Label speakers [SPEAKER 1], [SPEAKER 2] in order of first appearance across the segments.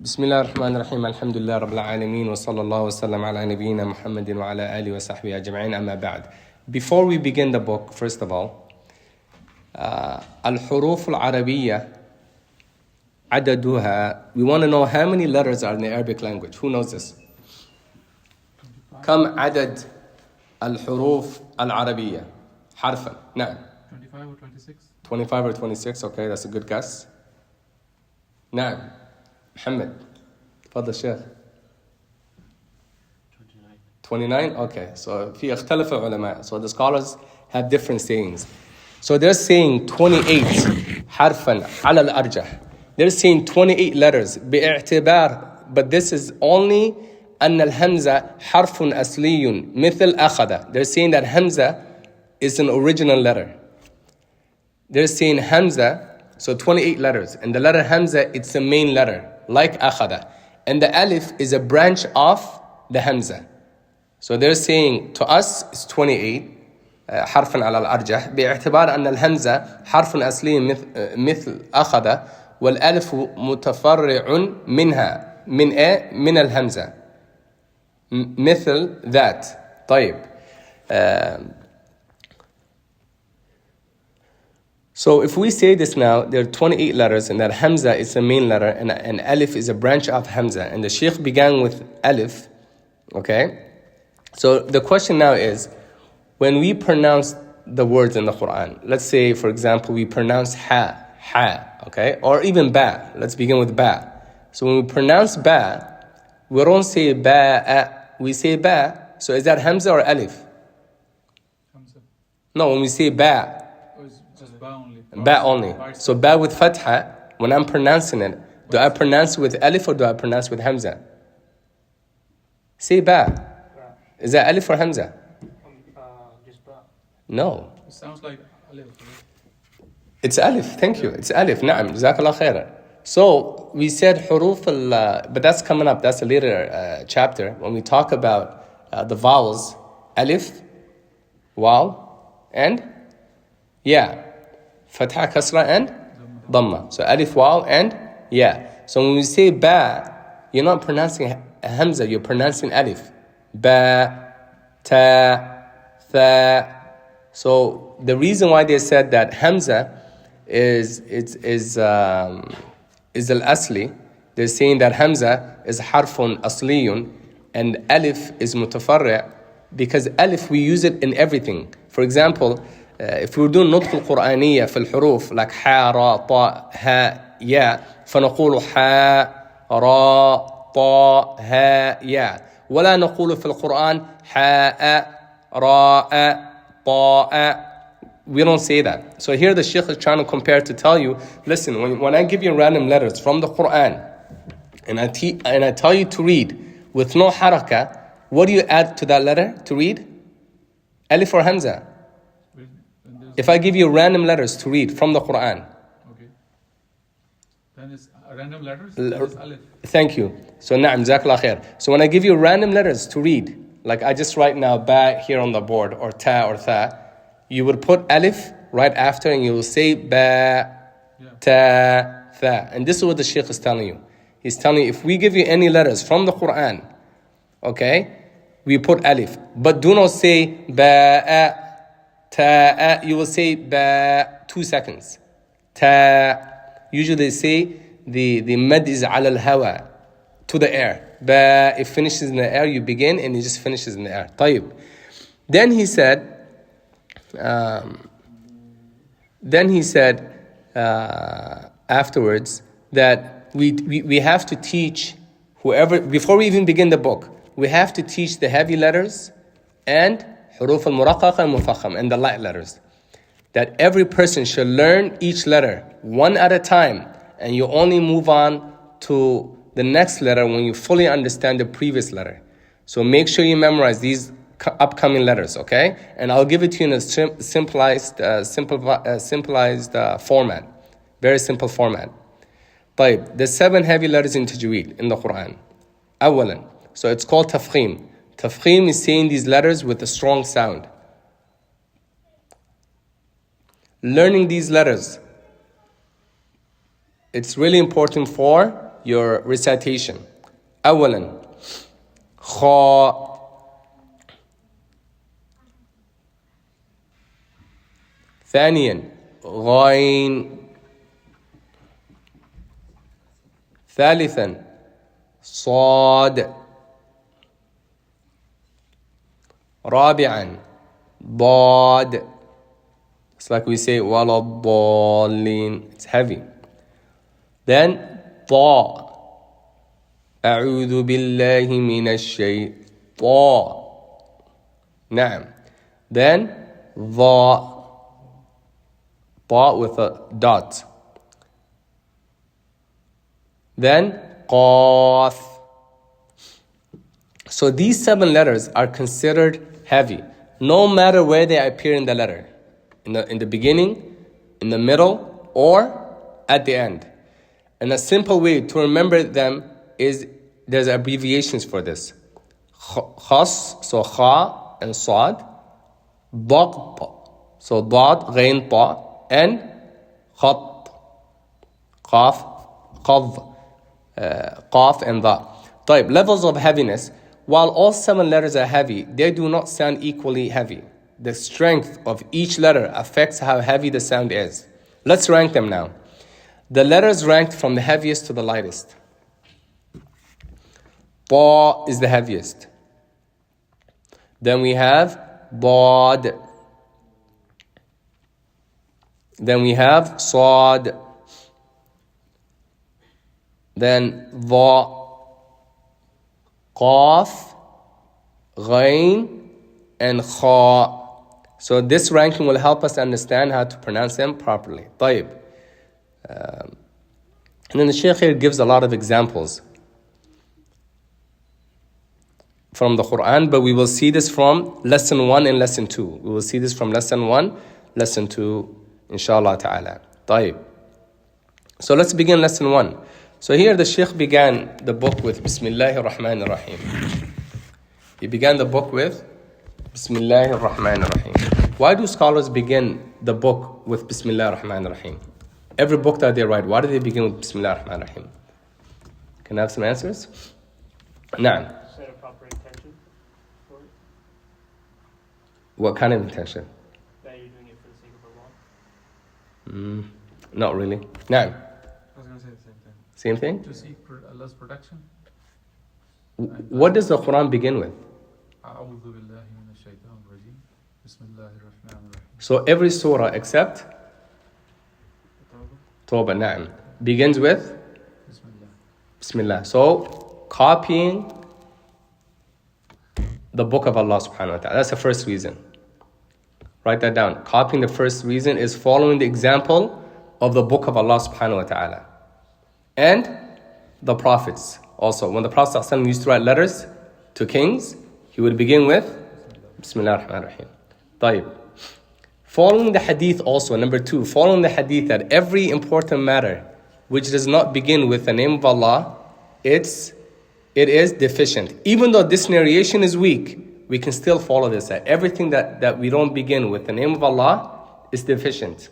[SPEAKER 1] بسم الله الرحمن الرحيم الحمد لله رب العالمين وصلى الله وسلم على نبينا محمد وعلى آله وصحبه أجمعين أما بعد. Before we begin the book, first of all, الحروف العربية عددها, we want to know how many letters are in the Arabic language. Who knows this? كم عدد الحروف العربية حرفا؟ نعم.
[SPEAKER 2] 25 or 26?
[SPEAKER 1] 25 or 26, okay, that's a good guess. نعم. محمد تفضل شيخ. 29. Okay, so في اختلف العلماء, so the scholars have different sayings. So they're saying 28 حرفا على الأرجح. They're saying 28 letters باعتبار, but this is only أن الهمزة حرف أصلي مثل أخذ. They're saying that Hamza is an original letter. They're saying Hamza, so 28 letters, and the letter Hamza, it's the main letter, like أخذ. And the Alif is a branch of the Hamza. So they're saying to us it's 28 حرفا على الأرجح باعتبار أن الهمزة حرف أصلي مثل أخذ والألف متفرع منها من الهمزة مثل that. طيب. So if we say this now, there are 28 letters, and that Hamza is the main letter, and Alif is a branch of Hamza, and the Sheikh began with Alif, okay? So the question now is, when we pronounce the words in the Qur'an, let's say, for example, we pronounce ha, okay? Or even ba, let's begin with ba. So when we pronounce ba, we don't say ba, we say ba. So is that Hamza or Alif?
[SPEAKER 2] Hamza.
[SPEAKER 1] No, when we say ba,
[SPEAKER 2] just ba only.
[SPEAKER 1] Ba only. So ba with fatha, when I'm pronouncing it, do I pronounce with alif or do I pronounce with hamza? Say ba. Is that alif or hamza?
[SPEAKER 3] Just ba.
[SPEAKER 1] No.
[SPEAKER 2] It sounds like alif.
[SPEAKER 1] It's alif, thank you. It's alif, na'am, jazakallah khairan. So we said huruf but that's coming up, that's a later chapter, when we talk about the vowels, alif, waw, and ya. Fatha, kasra, and dhamma. So alif, waw, and ya. So when we say ba, you're not pronouncing hamza, you're pronouncing alif. Ba, ta, tha. So the reason why they said that hamza is al-asli, they're saying that hamza is harfun asliyun and alif is mutafarri', because alif we use it in everything. For example, if we do نطق القرآنية في الحروف like حا را طا ها يا فنقول حا را طا ها يا ولا نقول في القرآن حاء راء طاء. We don't say that. So here the Sheikh is trying to compare to tell you, listen, when I give you random letters from the Qur'an and I tell you to read with no harakat, what do you add to that letter to read? Alif or Hamza? If I give you random letters to read from the Qur'an.
[SPEAKER 2] Okay. Then it's random letters? It's alif.
[SPEAKER 1] Thank you. So na'am, jazakallah khair. So when I give you random letters to read, like I just write now ba here on the board, or ta or tha, you would put alif right after and you will say ba, ta, tha. And this is what the Sheikh is telling you. He's telling you, if we give you any letters from the Qur'an, okay, we put alif. But do not say ba, ta, you will say ba 2 seconds. Ta, usually they say the mad is ala al-hawa, to the air. Ba, it finishes in the air, you begin and it just finishes in the air. طيب. Then he said afterwards that we have to teach whoever, before we even begin the book, we have to teach the heavy letters and huruf al-muraqqaqa and mufakham, and the light letters. That every person should learn each letter one at a time, and you only move on to the next letter when you fully understand the previous letter. So make sure you memorize these upcoming letters, okay? And I'll give it to you in a simplified format, very simple format. طيب, there's 7 heavy letters in tajweed in the Qur'an. أولا, so it's called tafkhim. Tafkhim is saying these letters with a strong sound. Learning these letters, it's really important for your recitation. أولا خاء ثانيا غين ثالثا صاد رابعا ضاد. It's like we say ولا الضالين. It's heavy. Then طاء أعوذ بالله من الشيطان. نعم. Then ضاء with a dot. Then qaf. So these 7 letters are considered heavy, no matter where they appear in the letter, in the beginning, in the middle, or at the end. And a simple way to remember them is there's abbreviations for this. Khas, so kha and sad. Dad, so dad, ghain, ta, and khat, qaf, qadh, qaf and dha. Type levels of heaviness. While all 7 letters are heavy, they do not sound equally heavy. The strength of each letter affects how heavy the sound is. Let's rank them now. The letters ranked from the heaviest to the lightest. Ta is the heaviest. Then we have dad. Then we have sad. Then dha, qaf, ghain, and kha. So this ranking will help us understand how to pronounce them properly. طيب. And then the Shaykh here gives a lot of examples from the Qur'an, but we will see this from lesson 1 and lesson 2. We will see this from lesson 1, lesson 2, inshallah ta'ala. طيب. So let's begin lesson 1. So here the Shaykh began the book with Bismillahir Rahmanir Rahim. He began the book with Bismillahir Rahmanir Rahim. Why do scholars begin the book with Bismillahir Rahmanir Rahim? Every book that they write, why do they begin with Bismillahir Rahmanir Rahim? Can I have some answers? Naam.
[SPEAKER 3] Set a proper intention for it.
[SPEAKER 1] What kind of intention?
[SPEAKER 3] That you're doing it for the sake of Allah.
[SPEAKER 1] Not really. Naam.
[SPEAKER 2] I was going to say the same thing.
[SPEAKER 1] Same thing?
[SPEAKER 2] To seek Allah's protection.
[SPEAKER 1] What does the Quran begin with?
[SPEAKER 2] أعوذ بالله من الشيطان الرجيم. بسم الله الرحمن الرحيم.
[SPEAKER 1] So every surah except Tawbah, na'am, begins with
[SPEAKER 2] Bismillah.
[SPEAKER 1] Bismillah. So copying the book of Allah subhanahu wa ta'ala. That's the first reason. Write that down. Copying the first reason is following the example of the book of Allah subhanahu wa ta'ala. And the prophets also. When the Prophet ﷺ used to write letters to kings, he would begin with Bismillah ar-Rahman ar-Rahim. طيب. Following the hadith also, number 2, following the hadith that every important matter which does not begin with the name of Allah, it is deficient. Even though this narration is weak, we can still follow this. That everything that we don't begin with the name of Allah is deficient.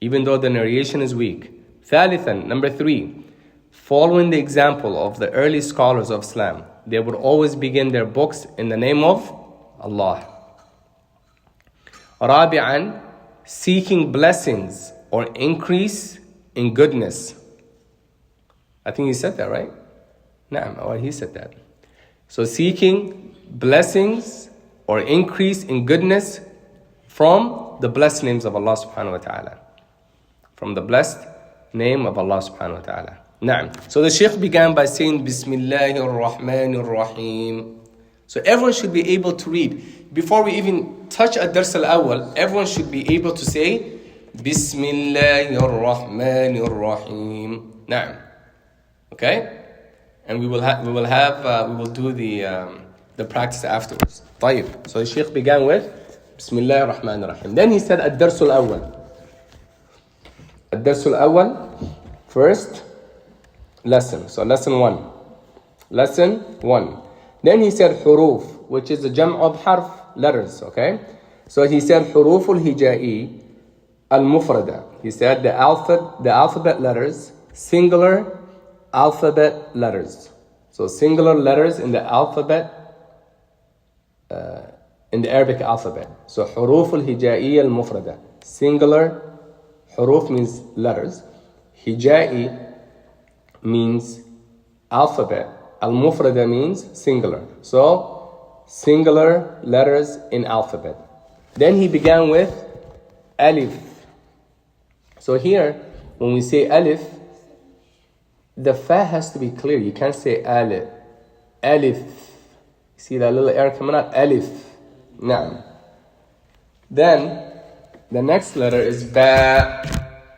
[SPEAKER 1] Even though the narration is weak. ثالثا, number 3, following the example of the early scholars of Islam, they would always begin their books in the name of Allah. رابعا, seeking blessings or increase in goodness. I think he said that, right? No, he said that. So seeking blessings or increase in goodness from the blessed names of Allah subhanahu wa ta'ala. From the blessed name of Allah subhanahu wa ta'ala. Naam. So the Shaykh began by saying Bismillahir Rahmanir Rahim. So everyone should be able to read. Before we even touch Ad-Dars Al-Awwal, everyone should be able to say Bismillahir Rahmanir Rahim. Naam. Okay? And we will do the practice afterwards. طيب. So the Shaykh began with Bismillahir Rahmanir Rahim. Then he said Ad-Dars Al-Awwal. Ad-Dars Al-Awwal, first lesson. So lesson 1. Lesson 1. Then he said huruf, which is the jam' of harf, letters, okay? So he said huruf al-hijai al-mufrada. He said the alphabet letters, singular alphabet letters. So singular letters in the alphabet, in the Arabic alphabet. So حروف الهجائية المفردة. Singular حروف means letters. Hijai means alphabet. Al-mufrada means singular. So singular letters in alphabet. Then he began with alif. So here, when we say alif, the fa has to be clear. You can't say alif. Alif. See that little air coming out? Alif. Na'am. Then, the next letter is ba.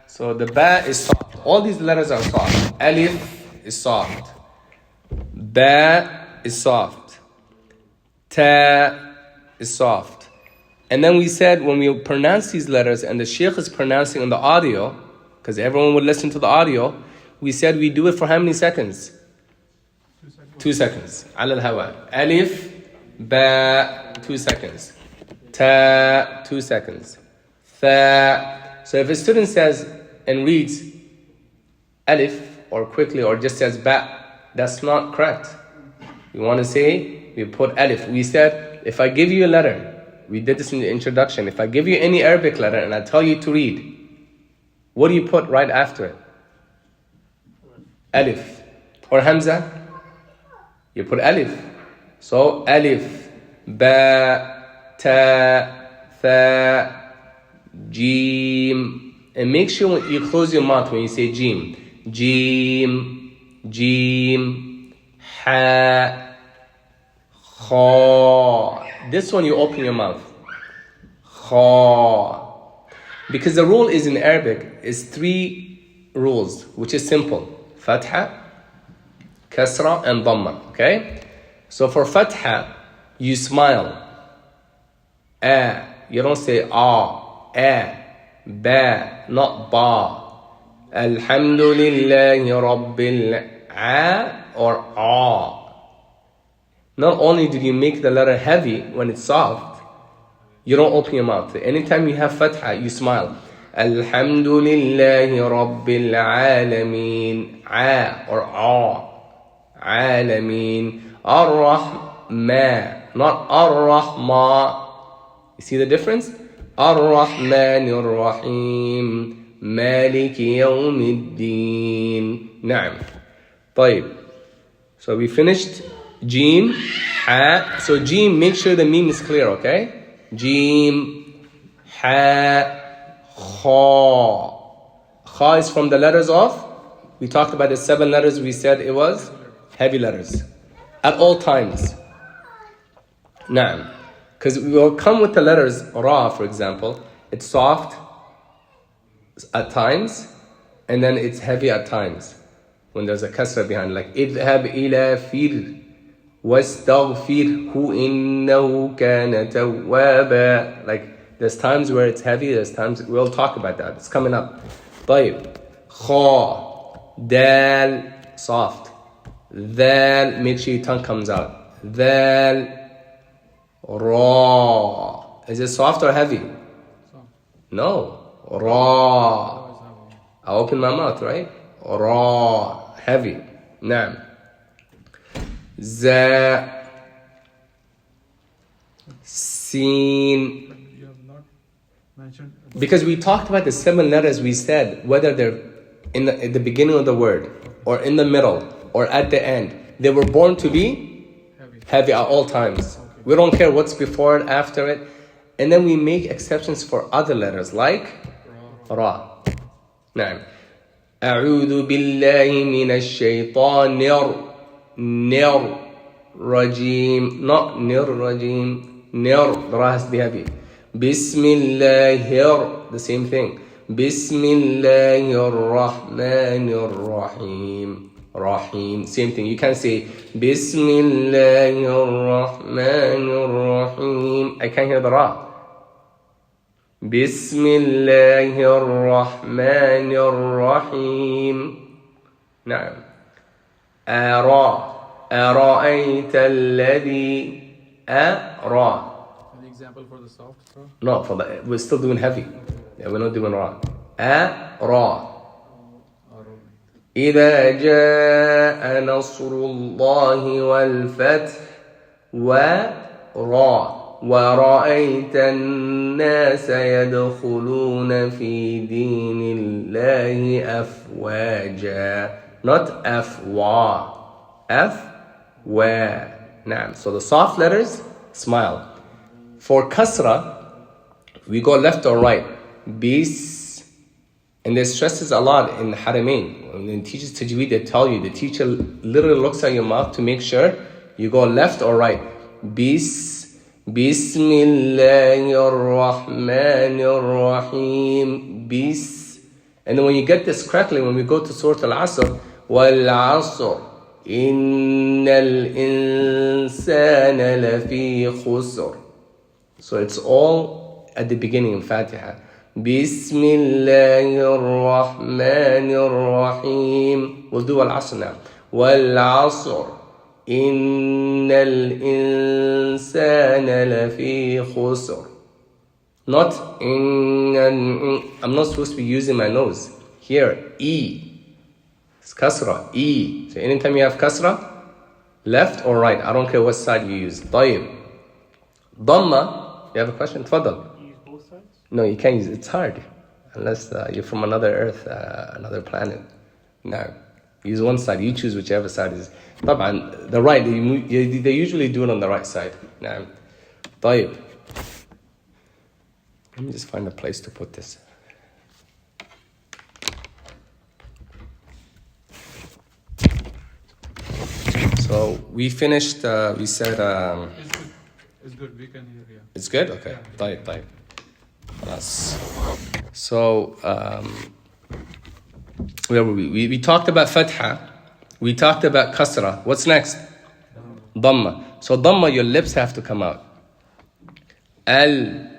[SPEAKER 1] So the ba is soft. All these letters are soft. Alif is soft. Ba is soft. Ta is soft. And then we said when we pronounce these letters and the Sheikh is pronouncing on the audio, because everyone would listen to the audio, we said we do it for how many seconds? 2 seconds. Ala al-hawa. Alif, ba, 2 seconds. Ta, 2 seconds. Tha. So if a student says and reads alif or quickly or just says ba, that's not correct. We want to say, we put alif. We said, if I give you a letter, we did this in the introduction. If I give you any Arabic letter and I tell you to read, what do you put right after it? Alif. Or Hamza? You put alif. So alif, ba, ta, tha, jim. And make sure when you close your mouth when you say jim. Jim, jim, ha, kha. This one you open your mouth. Kha. Because the rule is in Arabic is 3 rules, which is simple. Fatha, Kasra, and Dhamma. Okay? So for Fatha, you smile. You don't say ba, not ba. Alhamdulillahi Rabbil or a. Not only do you make the letter heavy when it's soft, you don't open your mouth. Anytime you have fatha, you smile. Alhamdulillahi Rabbil Alameen. A or a. Alameen. Ar-Rahma. Not Ar-Rahma. You see the difference? Ar-Rahmanir Rahim. Maliki Yawmiddin. Naam. طيب. So we finished Jim, Ha. So Jim, make sure the meme is clear, okay? Jim, Ha, Kha. Kha is from the letters of, we talked about the 7 letters, we said it was heavy letters. At all times. Naam. Because we will come with the letters Ra, for example. It's soft at times, and then it's heavy at times. When there's a kasra behind, like idhab ila fir wastaghfirhu innahu kana tawwaba. Like there's times where it's heavy, there's times we'll talk about that. It's coming up. طيب. Kha, dal, soft. Dal, make sure your tongue comes out. Dal, ra. Is it soft or heavy? No. Ra. I open my mouth, right? Ra, heavy. Naam. Za, Sin.
[SPEAKER 2] You have not mentioned.
[SPEAKER 1] Because we talked about the 7 letters, we said whether they're at the beginning of the word or in the middle or at the end, they were born to be heavy at all times.
[SPEAKER 2] Okay.
[SPEAKER 1] We don't care what's before it, after it. And then we make exceptions for other letters like Ra. Naam. أعوذ بالله من الشيطان رجيم. Not نر رجيم. نر. The ra has to be heavy. بسم الله. The same thing. بسم الله الرحمن الرحيم. Rahim. Same thing. You can't say بسم الله الرحمن الرحيم. I can't hear the ra. بسم الله الرحمن الرحيم. نعم. أرأيت الذي أرى.
[SPEAKER 2] An example for the soft throw?
[SPEAKER 1] No, we're still doing heavy. Yeah, we're not doing ra. أرى. إذا جاء نصر الله والفتح ورأيت الناس يدخلون في دين الله أفواجا. Not أفوا. أفوا. نعم. So the soft letters, smile. For kasra, we go left or right. Bis. And there's stresses a lot in Haramain. When the teachers tajweed, they tell you, the teacher literally looks at your mouth to make sure you go left or right. Bismillahir-Rahmanir-Rahim. And then when you get this correctly, when we go to Surah Al-Asr, Wal-Asr, Innal insana lafi khusr. So it's all at the beginning of Fatiha. Bismillahir-Rahmanir-Rahim. We'll do Al-Asr now. Wal-Asr, Innal insana lafi khusr. Not I'm not supposed to be using my nose. Here, E. It's kasra, E. So anytime you have kasra, left or right, I don't care what side you use. طيب. Dhamma, you have a question? تفضل.
[SPEAKER 3] Use both sides?
[SPEAKER 1] No, you can't use it. It's hard. Unless you're from another earth, another planet. No. Use one side. You choose whichever side is. طبعا, the right, they usually do it on the right side. نعم. طيب. Let me just find a place to put this. So we finished, we said...
[SPEAKER 2] It's good, we can hear, yeah.
[SPEAKER 1] It's good? Okay. طيب. خلاص. So, where were we? We talked about fatha. We talked about kasra. What's next? Dhamma. So dhamma, your lips have to come out. Al-hamdu.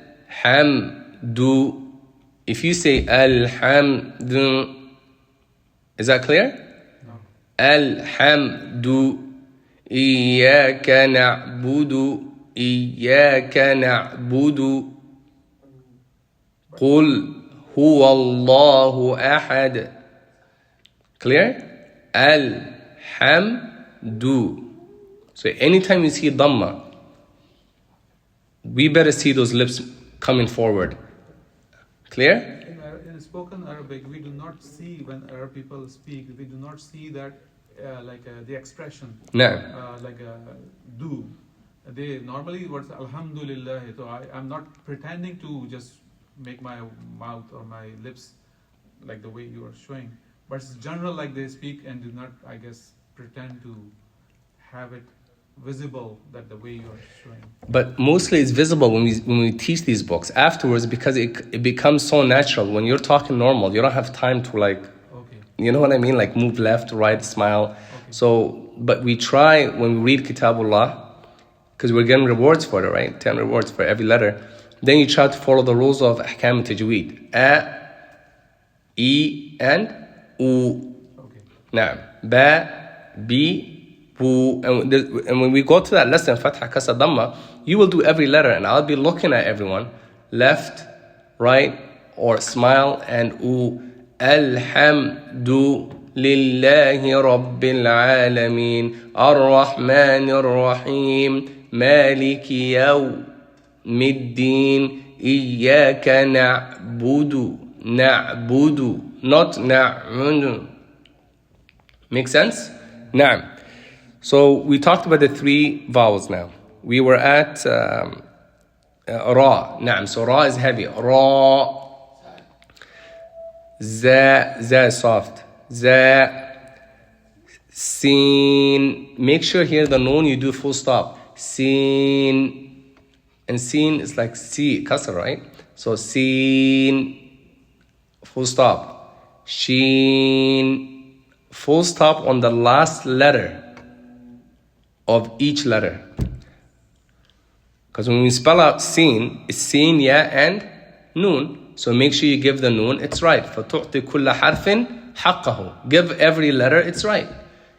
[SPEAKER 1] If you say al-hamdu, is that clear?
[SPEAKER 2] No.
[SPEAKER 1] Al-hamdu. Iyaka na'budu. Iyaka na'budu. قل هو الله أحد. Clear? Alhamdu. So anytime you see Dhamma, we better see those lips coming forward. Clear?
[SPEAKER 2] In spoken Arabic, we do not see, when Arab people speak, we do not see that the expression.
[SPEAKER 1] No.
[SPEAKER 2] Do. They normally, what's Alhamdulillah. So I'm not pretending to just make my mouth or my lips like the way you are showing, but it's general, like they speak and do not, I guess, pretend to have it visible that the way you are showing.
[SPEAKER 1] But mostly it's visible when we teach these books afterwards, because it becomes so natural. When you're talking normal, you don't have time to okay. You know what I mean, like move left, right, smile.
[SPEAKER 2] Okay.
[SPEAKER 1] So, but we try when we read Kitabullah, because we're getting rewards for it, right? 10 rewards for every letter. Then you try to follow the rules of ahkam tajweed. A, E, and U.
[SPEAKER 2] Okay.
[SPEAKER 1] Now, Ba, B, Bu. And when we go to that lesson, Fatha, Kasra, Dhamma, you will do every letter, and I'll be looking at everyone, left, right, or smile, and U. Alhamdu lillahi rabbil alameen. Ar-Rahmanir Rahim. Maliki yaw. Middin, Iyaka na'budu, not na'budu. Make sense? Na'am. So we talked about the 3 vowels now. We were at Ra. Na'am. So Ra is heavy. Ra. Za is soft. Za. Sin. Make sure here the noon you do full stop. Sin. And sin is like C, kasra, right? So sin, full stop. Sheen, full stop on the last letter of each letter. Because when we spell out sin, it's sin, ya, and noon. So make sure you give the noon, it's right. فَتُعْطِ كُلَّ حَرْفٍ حَقَّهُ. Give every letter, it's right.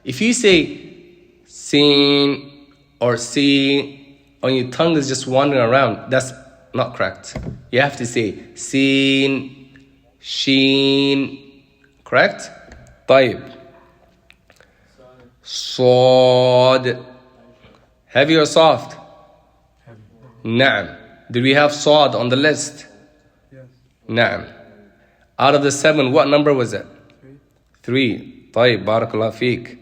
[SPEAKER 1] If you say sin or sin, or your tongue is just wandering around, that's not correct. You have to say sin, sheen. Correct? طيب. Sod. Heavy or soft?
[SPEAKER 2] Heavy.
[SPEAKER 1] Na'am. Did we have Sod on the list?
[SPEAKER 2] Yes.
[SPEAKER 1] Na'am. Out of the 7, what number was it? 3. طيب, barakallah feek.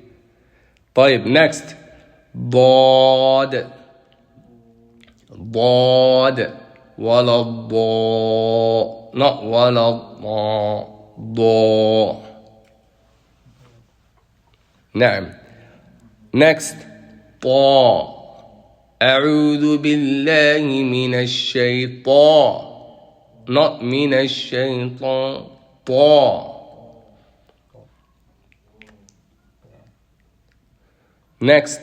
[SPEAKER 1] طيب, next. Dad. Dad. Wala da. Not wala da. نعم. Next. طا. أعوذ بالله من الشيطان. Not من الشيطان. طا. Next.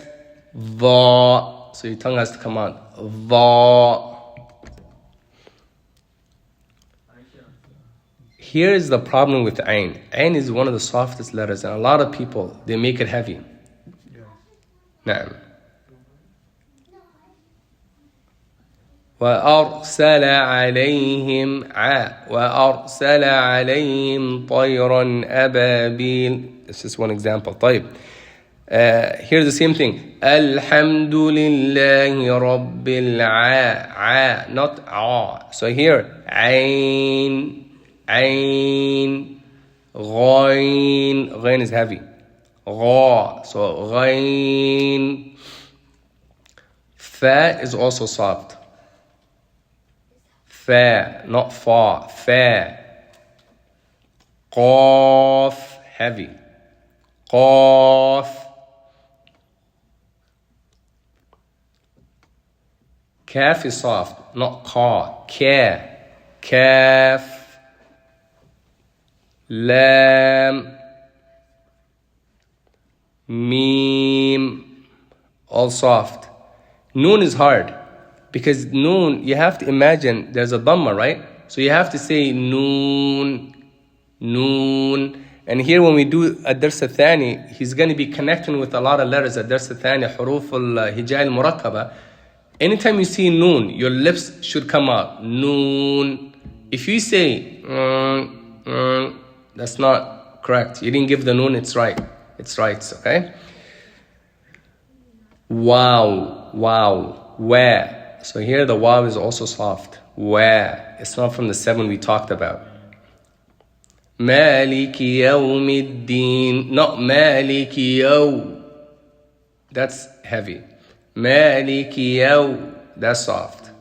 [SPEAKER 1] ضا. So your tongue has to come out. ضا. Here is the problem with ain. Ain is one of the softest letters, and a lot of people, they make it heavy. نعم. وأرسل عليهم وأرسل عليهم طيرا أبابيل. This is one example. طيب. Here's the same thing. الحمد لله رب not a. So here, عين. Ain, ghain is heavy. Gha, so ghain. Fa is also soft. Fa, not fa. Fa. Qaf, heavy. Qaf. Kaf is soft, not ka. Ka. Kaf. Lam, Mim, all soft. Noon is hard because noon, you have to imagine there's a dhamma, right? So you have to say noon, noon. And here when we do ad-dars al-thani, he's going to be connecting with a lot of letters, ad-dars al-thani, huruf al-hijai al-murakkaba. Anytime you see noon, your lips should come out. Noon. If you say that's not correct. You didn't give the noon, it's right. It's right, okay? Wow, wow, where. So here the wow is also soft. Where. It's not from the 7 we talked about. Maliki yawmiddin. Not maliki yaw. That's heavy. Maliki yaw. That's soft.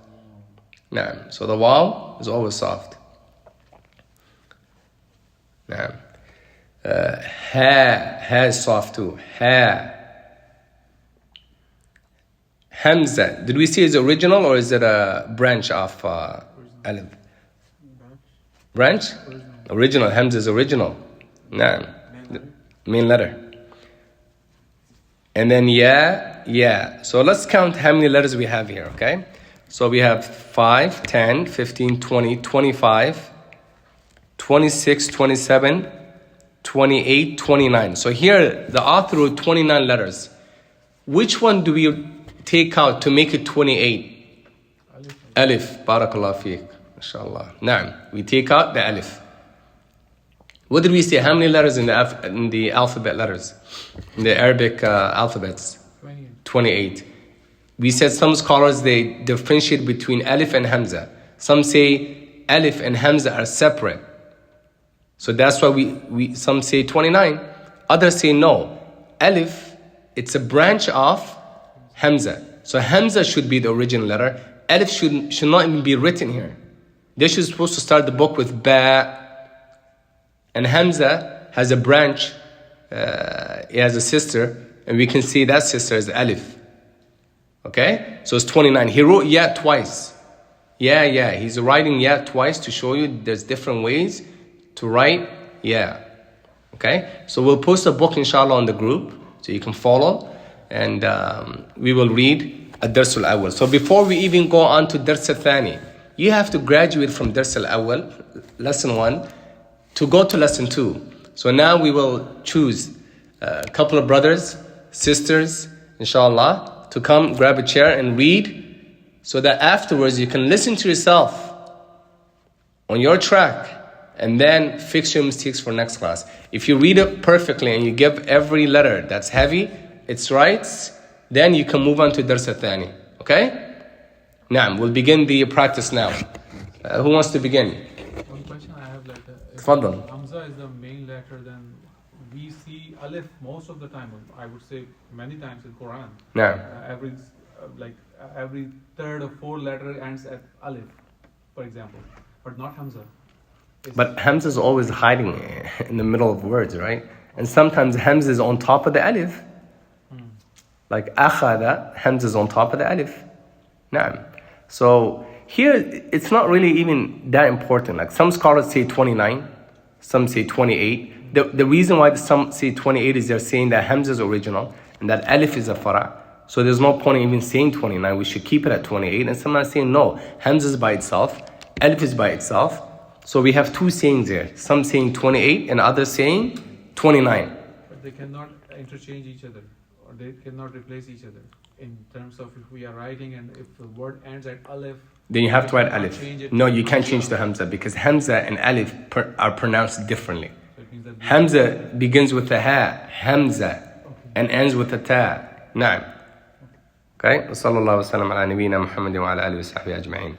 [SPEAKER 1] Nah. So the wow is always soft. Nah. Ha is soft too. Ha. Hamza. Did we see is original or is it a branch of alif? Branch? Original. Hamza is original. Nah. Main letter. And then ya. So let's count how many letters we have here, okay? So we have 5, 10, 15, 20, 25, 26, 27, 28, 29. So here, the author wrote 29 letters. Which one do we take out to make it 28? Alif. Barakallah fiqh. Inshallah. Naam. We take out the alif. What did we say? How many letters in the alphabet letters? In the Arabic alphabets? 28. We said some scholars, they differentiate between alif and hamza. Some say alif and hamza are separate. So that's why we some say 29. Others say no. Alif, it's a branch of hamza. So hamza should be the original letter. Alif should not even be written here. They should supposed to start the book with ba. And hamza has a branch. It has a sister. And we can see that sister is alif. Okay? So it's 29. He wrote ya twice. Yeah. He's writing ya twice to show you there's different ways to write ya. Okay? So we'll post a book inshallah on the group so you can follow. And we will read ad-dars al-awwal. So before we even go on to dars al-thani, you have to graduate from dars al-awwal, lesson 1, to go to lesson 2. So now we will choose a couple of brothers, sisters, inshallah, to come grab a chair and read so that afterwards you can listen to yourself on your track And then fix your mistakes for next class. If you read it perfectly and you give every letter that's heavy its rights, then you can move on to Dars al-Thani. Okay? Naam, we'll begin the practice now. Who wants to begin?
[SPEAKER 2] One question I have, like, if
[SPEAKER 1] Tfaddal.
[SPEAKER 2] Hamza is the main letter, then we see Alif most of the time. I would say many times in Quran.
[SPEAKER 1] Naam.
[SPEAKER 2] Every third or fourth letter ends at Alif, for example, but not Hamza.
[SPEAKER 1] But Hamza is always hiding in the middle of words, right? And sometimes Hamza is on top of the Alif. Like akhada, Hamza is on top of the Alif. Naam. So here, it's not really even that important. Like some scholars say 29, some say 28. The reason why some say 28 is they're saying that Hamza is original and that Alif is a fara'. So there's no point in even saying 29. We should keep it at 28. And some are saying no, Hamza is by itself, Alif is by itself. So we have two sayings here. Some saying 28 and others saying 29.
[SPEAKER 2] But they cannot interchange each other, or they cannot replace each other. In terms of if we are writing and if the word ends at Alif,
[SPEAKER 1] then you have to write
[SPEAKER 2] cannot
[SPEAKER 1] Alif.
[SPEAKER 2] change it
[SPEAKER 1] No,
[SPEAKER 2] to
[SPEAKER 1] you can't
[SPEAKER 2] Hamza.
[SPEAKER 1] change the Hamza because Hamza and Alif are pronounced differently.
[SPEAKER 2] So it means that
[SPEAKER 1] Hamza begins with the ha, Hamza, and ends with the ta. Naam. Okay? وصلى الله وسلم على نبينا محمد وعلى آله وصحبه أجمعين.